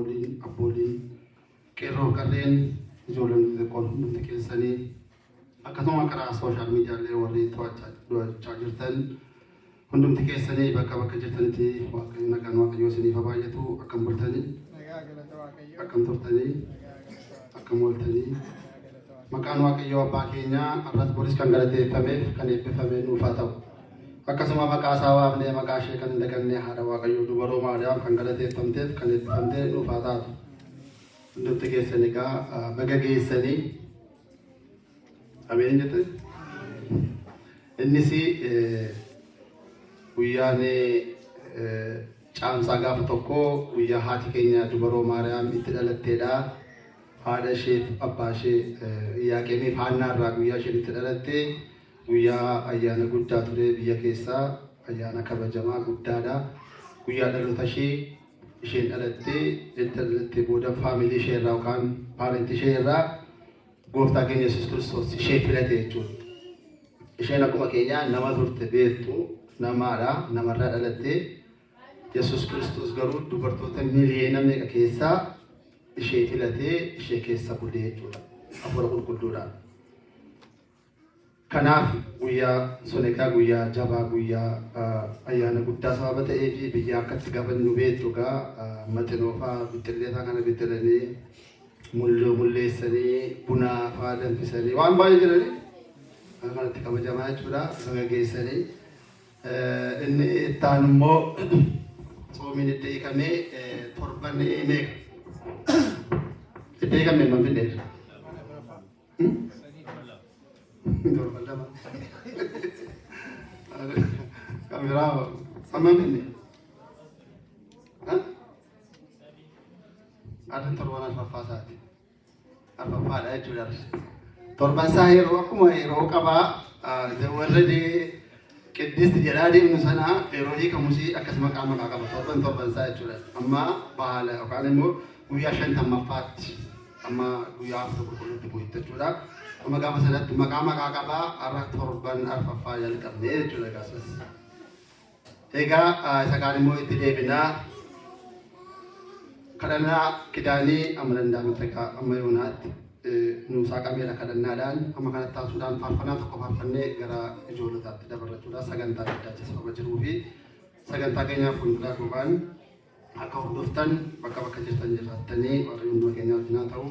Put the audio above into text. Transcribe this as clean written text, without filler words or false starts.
haadholiin, abbooliin, qeerroo qarreen ijoolleen xixiqqoon hundumti keessanii akkasuma karaa sooshaal miidiyaalee warri to'achaa jirtan hundumti keessanii bakka jirtanitti nagaan waaqayyoo isiniif haa baay'atu akkam bultanii akkam turtanii akkam ooltanii maqaan waaqayyoo abbaa keenyaa arras boris kan galateeffameef kan eebbifame nuuf haa ta'u. Akkasuma maqaa isaa waamnee maqaa ishee kan hin dagannee haadha waaqayyoo dubaroo Maariyaam kan galateeffamteef kan eebbifamtee nuuf haa taatu. Hundumti keessan egaa baga geessanii ameen jette. Innis guyyaan caamsaa gaafa tokko guyyaa haati keenya dubaroo Maariyaam itti dhalatteedha. Haadha ishee abbaa ishee Yaaqeemiif Haannaa irraa guyyaa isheen itti dhalatte guyyaa ayyaana guddaa ture biyya keessaa ayyaana kabajamaa guddaadha. Guyyaa dhaloota isheen dhalatte booda faamilii ishee irraa yookaan paarentii ishee irraa gooftaa keenya Yesuus Kiristoos ishee filate jechuudha. Isheen akkuma keenya nama turte beektu namaadha namarraa dhalatte. Yesuus Kiristoos garuu dubartoota miliyoona meeqa keessaa ishee filatee ishee keessa bulee jechuudha. Hafuura qulqulluudhaan. Kanaaf guyyaa sun egaa guyyaa jabaa guyyaa ayyaana guddaa sababa ta'ee fi biyya akkatti gabannu beektu egaa maxinoo fa'aa bitilleetaa kana bitilanii mulleessanii buna fa'aa danfisanii waan baay'ee jiranii kanatti kabajamaa jechuudha baga geessanii. Inni ittaan immoo soomiin itti hiikamee torban meeqa? Itti hiikamee man fiddeera? Torban lama. Kameraa sama finne? Adda torban arfaffaasaati. Arfaffaadha jechuudha. Torban isaa yeroo akkuma yeroo qabaa warra qiddisti jedhaa deemnu sana yeroo hiikamusii akkasuma qaama qaba torban isaa jechuudha. Amma baala yookaan immoo guyyaa 50ffaatti amma guyyaa 4 qulqulluutti bu'itti jechuudha. Amma gaafa sanatti maqaa qabaa har'a torban arfaffaa jalqabnee jechuudha gaafas. Egaa isa kaan immoo itti deebinaa kadhannaa kidaanii amma danda'amutti amma yoonaatti nuusaa qabeera kadhannaadhaan amma kanatti taasisuudhaan faarfannaa tokko faarfannee gara ijoollotaatti dabarrachuudhaan sagantaa adda sababa jiruu fi sagantaa keenyaaf fuulduraa duubaan akka hordoftan bakka jirtan jiraattanii warri hunduma keenyaaf ta'u